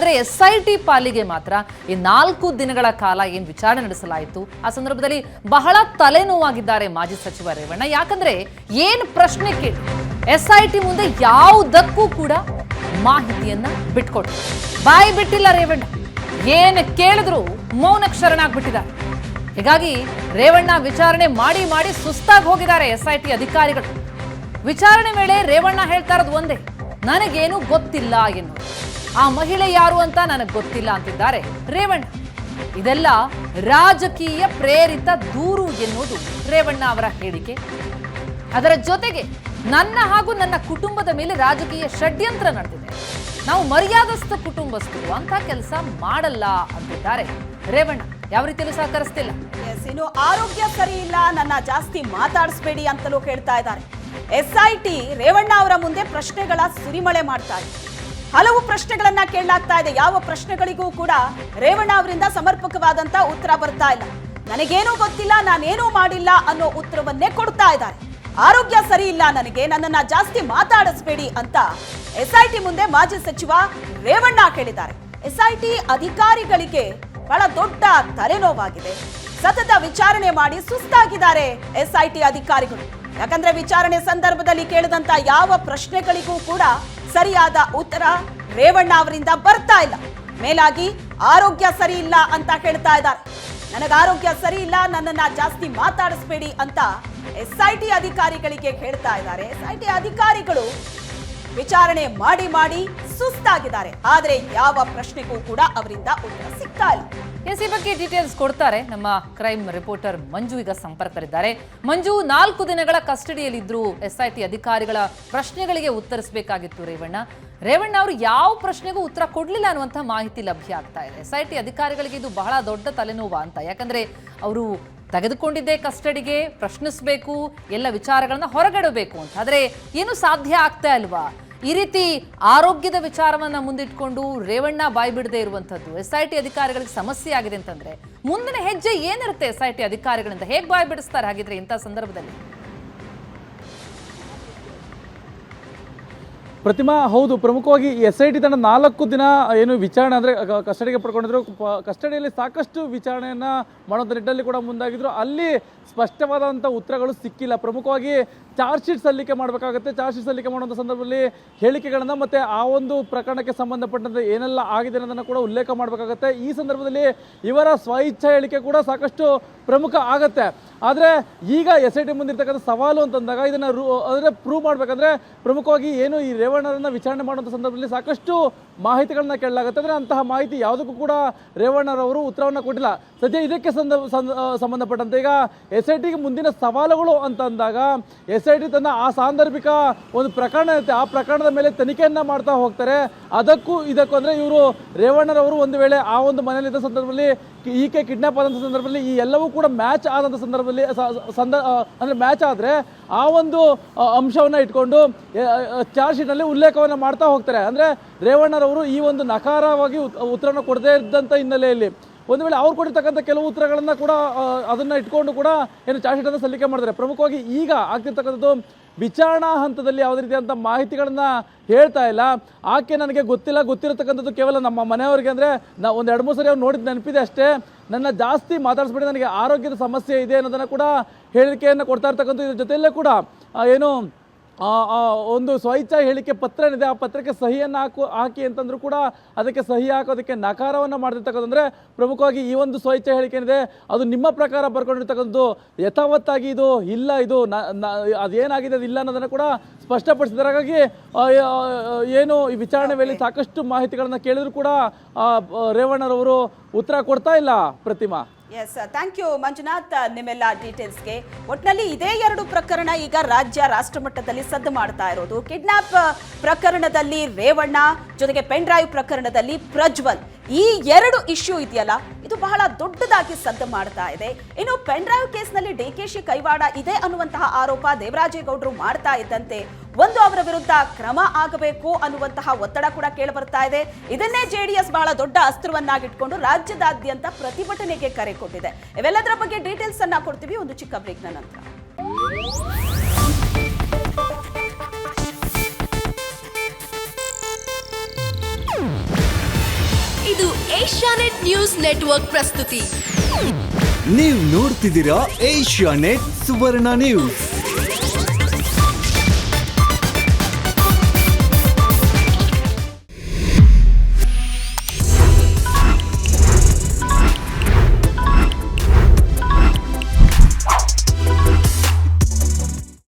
ಆದರೆ SIT ಪಾಲಿಗೆ ಮಾತ್ರ ಈ 4 ದಿನಗಳ ಕಾಲ ಏನು ವಿಚಾರಣೆ ನಡೆಸಲಾಯಿತು ಆ ಸಂದರ್ಭದಲ್ಲಿ ಬಹಳ ತಲೆನೋವಾಗಿದ್ದಾರೆ ಮಾಜಿ ಸಚಿವ ರೇವಣ್ಣ. ಯಾಕಂದ್ರೆ ಏನು ಪ್ರಶ್ನೆ ಕೇಳಿ SIT ಮುಂದೆ ಯಾವುದಕ್ಕೂ ಕೂಡ ಮಾಹಿತಿಯನ್ನ ಬಿಟ್ಕೊಟ್ಟು ಬಾಯಿ ಬಿಟ್ಟಿಲ್ಲ ರೇವಣ್ಣ. ಏನು ಕೇಳಿದ್ರು ಮೌನಕ್ಕೆ ಶರಣಾಗ್ಬಿಟ್ಟಿದ್ದಾರೆ. ಹೀಗಾಗಿ ರೇವಣ್ಣ ವಿಚಾರಣೆ ಮಾಡಿ ಮಾಡಿ ಸುಸ್ತಾಗಿ ಹೋಗಿದ್ದಾರೆ SIT ಅಧಿಕಾರಿಗಳು. ವಿಚಾರಣೆ ವೇಳೆ ರೇವಣ್ಣ ಹೇಳ್ತಾ ಇರೋದು ಒಂದೇ, ನನಗೇನು ಗೊತ್ತಿಲ್ಲ ಎನ್ನುವುದು. ಆ ಮಹಿಳೆ ಯಾರು ಅಂತ ನನಗೆ ಗೊತ್ತಿಲ್ಲ ಅಂತಿದ್ದಾರೆ ರೇವಣ್ಣ. ಇದೆಲ್ಲ ರಾಜಕೀಯ ಪ್ರೇರಿತ ದೂರು ಎನ್ನುವುದು ರೇವಣ್ಣ ಅವರ ಹೇಳಿಕೆ. ಅದರ ಜೊತೆಗೆ ನನ್ನ ಹಾಗೂ ನನ್ನ ಕುಟುಂಬದ ಮೇಲೆ ರಾಜಕೀಯ ಷಡ್ಯಂತ್ರ ನಡೆದಿದೆ. ನಾವು ಮರ್ಯಾದಸ್ಥ ಕುಟುಂಬಸ್ಥರು ಅಂತ ಕೆಲಸ ಮಾಡಲ್ಲ ಅಂತಿದ್ದಾರೆ ರೇವಣ್ಣ. ಯಾವ ರೀತಿಯಲ್ಲೂ ಸಹಕರಿಸ್ತಿಲ್ಲ. ಇನ್ನು ಆರೋಗ್ಯ ಸರಿ ಇಲ್ಲ, ನನ್ನ ಜಾಸ್ತಿ ಮಾತಾಡಿಸ್ಬೇಡಿ ಅಂತಲೂ ಹೇಳ್ತಾ ಇದ್ದಾರೆ. SIT ರೇವಣ್ಣ ಅವರ ಮುಂದೆ ಪ್ರಶ್ನೆಗಳ ಸುರಿಮಳೆ ಮಾಡ್ತಾ ಇದೆ. ಹಲವು ಪ್ರಶ್ನೆಗಳನ್ನ ಕೇಳಲಾಗ್ತಾ ಇದೆ. ಯಾವ ಪ್ರಶ್ನೆಗಳಿಗೂ ಕೂಡ ರೇವಣ್ಣ ಅವರಿಂದ ಸಮರ್ಪಕವಾದಂತ ಉತ್ತರ ಬರ್ತಾ ಇಲ್ಲ. ನನಗೇನೂ ಗೊತ್ತಿಲ್ಲ, ನಾನೇನೂ ಮಾಡಿಲ್ಲ ಅನ್ನೋ ಉತ್ತರವನ್ನೇ ಕೊಡ್ತಾ ಇದ್ದಾರೆ. ಆರೋಗ್ಯ ಸರಿ ಇಲ್ಲ ನನಗೆ, ನನ್ನನ್ನ ಜಾಸ್ತಿ ಮಾತಾಡಿಸ್ಬೇಡಿ ಅಂತ SIT ಮುಂದೆ ಮಾಜಿ ಸಚಿವ ರೇವಣ್ಣ ಕೇಳಿದ್ದಾರೆ. SIT ಅಧಿಕಾರಿಗಳಿಗೆ ಬಹಳ ದೊಡ್ಡ ತಲೆನೋವಾಗಿದೆ. ಸತತ ವಿಚಾರಣೆ ಮಾಡಿ ಸುಸ್ತಾಗಿದ್ದಾರೆ SIT ಅಧಿಕಾರಿಗಳು. ಯಾಕಂದ್ರೆ ವಿಚಾರಣೆ ಸಂದರ್ಭದಲ್ಲಿ ಕೇಳಿದಂತ ಯಾವ ಪ್ರಶ್ನೆಗಳಿಗೂ ಕೂಡ ಸರಿಯಾದ ಉತ್ತರ ರೇವಣ್ಣ ಅವರಿಂದ ಬರ್ತಾ ಇಲ್ಲ. ಮೇಲಾಗಿ ಆರೋಗ್ಯ ಸರಿ ಇಲ್ಲ ಅಂತ ಹೇಳ್ತಾ ಇದ್ದಾರೆ. ನನಗೆ ಆರೋಗ್ಯ ಸರಿ ಇಲ್ಲ, ನನ್ನನ್ನ ಜಾಸ್ತಿ ಮಾತಾಡಿಸ್ಬೇಡಿ ಅಂತ SIT ಅಧಿಕಾರಿಗಳಿಗೆ ಹೇಳ್ತಾ ಇದ್ದಾರೆ. SIT ಅಧಿಕಾರಿಗಳು ವಿಚಾರಣೆ ಮಾಡಿ ಮಾಡಿ ಸುಸ್ತಾಗಿದ್ದಾರೆ. ಆದ್ರೆ ಯಾವ ಪ್ರಶ್ನೆಗೂ ಕೂಡ ಅವರಿಂದ ಉತ್ತರ ಸಿಗ್ತಾ ಇಲ್ಲ. ಈ ಬಗ್ಗೆ ಡೀಟೇಲ್ಸ್ ಕೊಡ್ತಾರೆ ನಮ್ಮ ಕ್ರೈಮ್ ರಿಪೋರ್ಟರ್ ಮಂಜು. ಈಗ ಸಂಪರ್ಕದಲ್ಲಿದ್ದಾರೆ. ಮಂಜು, 4 ದಿನಗಳ ಕಸ್ಟಡಿಯಲ್ಲಿದ್ರು SIT ಅಧಿಕಾರಿಗಳ ಪ್ರಶ್ನೆಗಳಿಗೆ ಉತ್ತರಿಸಬೇಕಾಗಿತ್ತು ರೇವಣ್ಣ ಅವರು ಯಾವ ಪ್ರಶ್ನೆಗೂ ಉತ್ತರ ಕೊಡ್ಲಿಲ್ಲ ಅನ್ನುವಂಥ ಮಾಹಿತಿ ಲಭ್ಯ ಆಗ್ತಾ ಇದೆ. SIT ಅಧಿಕಾರಿಗಳಿಗೆ ಇದು ಬಹಳ ದೊಡ್ಡ ತಲೆನೋವು ಅಂತ. ಯಾಕಂದ್ರೆ ಅವರು ತೆಗೆದುಕೊಂಡಿದ್ದೇ ಕಸ್ಟಡಿಗೆ, ಪ್ರಶ್ನಿಸಬೇಕು, ಎಲ್ಲ ವಿಚಾರಗಳನ್ನ ಹೊರಗಡಬೇಕು ಅಂತ. ಆದರೆ ಏನು ಸಾಧ್ಯ ಆಗ್ತಾ ಇಲ್ವಾ? ಈ ರೀತಿ ಆರೋಗ್ಯದ ವಿಚಾರವನ್ನ ಮುಂದಿಟ್ಕೊಂಡು ರೇವಣ್ಣ ಬಾಯಿ ಬಿಡದೆ ಇರುವಂತದ್ದು SIT ಅಧಿಕಾರಿಗಳಿಗೆ ಸಮಸ್ಯೆ ಆಗಿದೆ ಅಂತಂದ್ರೆ ಮುಂದಿನ ಹೆಜ್ಜೆ ಏನಿರುತ್ತೆ SIT ಅಧಿಕಾರಿಗಳಿಂದ? ಹೇಗೆ ಬಾಯಿ ಬಿಡಿಸ್ತಾರೆ ಹಾಗಿದ್ರೆ ಇಂಥ ಸಂದರ್ಭದಲ್ಲಿ? ಪ್ರತಿಮಾ, ಹೌದು, ಪ್ರಮುಖವಾಗಿ SIT ತಂಡ 4 ದಿನ ಏನು ವಿಚಾರಣೆ ಅಂದರೆ ಕಸ್ಟಡಿಗೆ ಪಡ್ಕೊಂಡಿದ್ರು. ಕಸ್ಟಡಿಯಲ್ಲಿ ಸಾಕಷ್ಟು ವಿಚಾರಣೆಯನ್ನು ಮಾಡೋದ್ರ ನಿಟ್ಟಿನಲ್ಲಿ ಕೂಡ ಮುಂದಾಗಿದ್ರು. ಅಲ್ಲಿ ಸ್ಪಷ್ಟವಾದಂಥ ಉತ್ತರಗಳು ಸಿಕ್ಕಿಲ್ಲ. ಪ್ರಮುಖವಾಗಿ ಚಾರ್ಜ್ ಶೀಟ್ ಸಲ್ಲಿಕೆ ಮಾಡಬೇಕಾಗುತ್ತೆ. ಚಾರ್ಜ್ ಶೀಟ್ ಸಲ್ಲಿಕೆ ಮಾಡುವಂಥ ಸಂದರ್ಭದಲ್ಲಿ ಹೇಳಿಕೆಗಳನ್ನು ಮತ್ತು ಆ ಒಂದು ಪ್ರಕರಣಕ್ಕೆ ಸಂಬಂಧಪಟ್ಟಂತೆ ಏನೆಲ್ಲ ಆಗಿದೆ ಅನ್ನೋದನ್ನು ಕೂಡ ಉಲ್ಲೇಖ ಮಾಡಬೇಕಾಗುತ್ತೆ. ಈ ಸಂದರ್ಭದಲ್ಲಿ ಇವರ ಸ್ವಇಚ್ಛಾ ಹೇಳಿಕೆ ಕೂಡ ಸಾಕಷ್ಟು ಪ್ರಮುಖ ಆಗುತ್ತೆ. ಆದರೆ ಈಗ SIT ಮುಂದಿರ್ತಕ್ಕಂಥ ಸವಾಲು ಅಂತಂದಾಗ ಇದನ್ನು ಅಂದರೆ ಪ್ರೂವ್ ಮಾಡಬೇಕಂದ್ರೆ ಪ್ರಮುಖವಾಗಿ ಏನು ಈ ರೇವಣ್ಣರನ್ನು ವಿಚಾರಣೆ ಮಾಡುವಂಥ ಸಂದರ್ಭದಲ್ಲಿ ಸಾಕಷ್ಟು ಮಾಹಿತಿಗಳನ್ನ ಕೇಳಲಾಗುತ್ತೆ. ಅಂದರೆ ಅಂತಹ ಮಾಹಿತಿ ಯಾವುದಕ್ಕೂ ಕೂಡ ರೇವಣ್ಣರವರು ಉತ್ತರವನ್ನು ಕೊಟ್ಟಿಲ್ಲ. ಸದ್ಯ ಇದಕ್ಕೆ ಸಂಬಂಧಪಟ್ಟಂತೆ ಈಗ SITಗೆ ಮುಂದಿನ ಸವಾಲುಗಳು ಅಂತ ಅಂದಾಗ SIT ತನ್ನ ಆ ಸಾಂದರ್ಭಿಕ ಒಂದು ಪ್ರಕರಣ ಇರುತ್ತೆ, ಆ ಪ್ರಕರಣದ ಮೇಲೆ ತನಿಖೆಯನ್ನು ಮಾಡ್ತಾ ಹೋಗ್ತಾರೆ. ಅದಕ್ಕೂ ಇದಕ್ಕೂ ಅಂದರೆ ಇವರು ರೇವಣ್ಣರವರು ಒಂದು ವೇಳೆ ಆ ಒಂದು ಮನೆಯಲ್ಲಿದ್ದ ಸಂದರ್ಭದಲ್ಲಿ ಈಕೆ ಕಿಡ್ನಾಪ್ ಆದಂಥ ಸಂದರ್ಭದಲ್ಲಿ ಈ ಎಲ್ಲವೂ ಕೂಡ ಮ್ಯಾಚ್ ಆದಂಥ ಸಂದರ್ಭದಲ್ಲಿ ಅಂದರೆ ಮ್ಯಾಚ್ ಆದರೆ ಆ ಒಂದು ಅಂಶವನ್ನು ಇಟ್ಕೊಂಡು ಚಾರ್ಜ್ ಶೀಟ್ನಲ್ಲಿ ಉಲ್ಲೇಖವನ್ನು ಮಾಡ್ತಾ ಹೋಗ್ತಾರೆ. ಅಂದರೆ ರೇವಣ್ಣರವರು ಈ ಒಂದು ನಕಾರವಾಗಿ ಉತ್ತರವನ್ನು ಕೊಡದೇ ಇದ್ದಂಥ ಹಿನ್ನೆಲೆಯಲ್ಲಿ ಒಂದು ವೇಳೆ ಅವ್ರು ಕೊಟ್ಟಿರ್ತಕ್ಕಂಥ ಕೆಲವು ಉತ್ತರಗಳನ್ನು ಕೂಡ ಅದನ್ನು ಇಟ್ಕೊಂಡು ಕೂಡ ಏನು ಚಾರ್ಜ್ ಶೀಟನ್ನು ಸಲ್ಲಿಕೆ ಮಾಡ್ತಾರೆ. ಪ್ರಮುಖವಾಗಿ ಈಗ ಆಗ್ತಿರ್ತಕ್ಕಂಥದ್ದು ವಿಚಾರಣಾ ಹಂತದಲ್ಲಿ ಯಾವುದೇ ರೀತಿಯಾದಂಥ ಮಾಹಿತಿಗಳನ್ನು ಹೇಳ್ತಾ ಇಲ್ಲ. ಆಕೆ ನನಗೆ ಗೊತ್ತಿರತಕ್ಕಂಥದ್ದು ಕೇವಲ ನಮ್ಮ ಮನೆಯವರಿಗೆ, ಅಂದರೆ ಒಂದು 2-3 ಸರಿ ಅವ್ರು ನೋಡಿದ್ದು ನೆನಪಿದೆ ಅಷ್ಟೇ. ನನ್ನ ಜಾಸ್ತಿ ಮಾತಾಡಿಸ್ಬೇಡಿ, ನನಗೆ ಆರೋಗ್ಯದ ಸಮಸ್ಯೆ ಇದೆ ಅನ್ನೋದನ್ನು ಕೂಡ ಹೇಳಿಕೆಯನ್ನು ಕೊಡ್ತಾ ಇರ್ತಕ್ಕಂಥ. ಇದ್ರ ಜೊತೆಯಲ್ಲೇ ಕೂಡ ಏನು ಒಂದು ಸ್ವಇಚ್ಛಾ ಹೇಳಿಕೆ ಪತ್ರ ಏನಿದೆ ಆ ಪತ್ರಕ್ಕೆ ಸಹಿಯನ್ನು ಹಾಕಿ ಅಂತಂದ್ರೂ ಕೂಡ ಅದಕ್ಕೆ ಸಹಿ ಹಾಕೋದಕ್ಕೆ ನಕಾರವನ್ನು ಮಾಡ್ತಿರ್ತಕ್ಕಂಥದ್ದು. ಪ್ರಮುಖವಾಗಿ ಈ ಒಂದು ಸ್ವಇಚ್ಛಾ ಹೇಳಿಕೆ ಏನಿದೆ ಅದು ನಿಮ್ಮ ಪ್ರಕಾರ ಬರ್ಕೊಂಡಿರ್ತಕ್ಕಂಥದ್ದು ಯಥಾವತ್ತಾಗಿ ಇದು ಇಲ್ಲ, ಇದು ಅದೇನಾಗಿದೆ ಅದು ಇಲ್ಲ ಅನ್ನೋದನ್ನು ಕೂಡ ಸ್ಪಷ್ಟಪಡಿಸಿದ್ದಾರೆ. ಹಾಗಾಗಿ ಏನು ಈ ವಿಚಾರಣೆ ವೇಳೆ ಸಾಕಷ್ಟು ಮಾಹಿತಿಗಳನ್ನು ಕೇಳಿದ್ರು ಕೂಡ ರೇವಣ್ಣರವರು ಉತ್ತರ ಕೊಡ್ತಾ ಇಲ್ಲ. ಪ್ರತಿಮಾ, ಎಸ್, ಥ್ಯಾಂಕ್ ಯು ಮಂಜುನಾಥ್ ನಿಮ್ಮೆಲ್ಲ ಡೀಟೇಲ್ಸ್ಗೆ. ಒಟ್ಟಿನಲ್ಲಿ ಇದೇ 2 ಪ್ರಕರಣ ಈಗ ರಾಷ್ಟ್ರ ಮಟ್ಟದಲ್ಲಿ ಸದ್ದು ಮಾಡ್ತಾ ಇರೋದು. ಕಿಡ್ನಾಪ್ ಪ್ರಕರಣದಲ್ಲಿ ರೇವಣ್ಣ, ಜೊತೆಗೆ ಪೆನ್ ಡ್ರೈವ್ ಪ್ರಕರಣದಲ್ಲಿ ಪ್ರಜ್ವಲ್. ಈ 2 ಇಶ್ಯೂ ಇದೆಯಲ್ಲ, ಇದು ಬಹಳ ದೊಡ್ಡದಾಗಿ ಸದ್ದು ಮಾಡ್ತಾ ಇದೆ. ಇನ್ನು ಪೆನ್ ಡ್ರೈವ್ ಕೇಸ್ನಲ್ಲಿ DKಶಿ ಕೈವಾಡ ಇದೆ ಅನ್ನುವಂತಹ ಆರೋಪ ದೇವರಾಜೇಗೌಡರು ಮಾಡ್ತಾ ಇದ್ದಂತೆ ಒಂದು ಅವರ ವಿರುದ್ಧ ಕ್ರಮ ಆಗಬೇಕು ಅನ್ನುವಂತಹ ಒತ್ತಡ ಕೂಡ ಕೇಳಿ ಬರ್ತಾ ಇದೆ. ಇದನ್ನೇ JDS ಬಹಳ ದೊಡ್ಡ ಅಸ್ತ್ರವನ್ನಾಗಿಟ್ಕೊಂಡು ರಾಜ್ಯದಾದ್ಯಂತ ಪ್ರತಿಭಟನೆಗೆ ಕರೆ ಕೊಟ್ಟಿದೆ. ಇವೆಲ್ಲದರ ಬಗ್ಗೆ ಡೀಟೇಲ್ಸ್ ಅನ್ನ ಕೊಡ್ತೀವಿ ಒಂದು ಚಿಕ್ಕ ಬ್ರೇಕ್ನ ನಂತರ. ಇದು ಏಷ್ಯಾನೆಟ್ ನ್ಯೂಸ್ ನೆಟ್ವರ್ಕ್ ಪ್ರಸ್ತುತಿ. ನೀವು ನೋಡ್ತಿದ್ದೀರಾ ಏಷ್ಯಾನೆಟ್ ಸುವರ್ಣ ನ್ಯೂಸ್.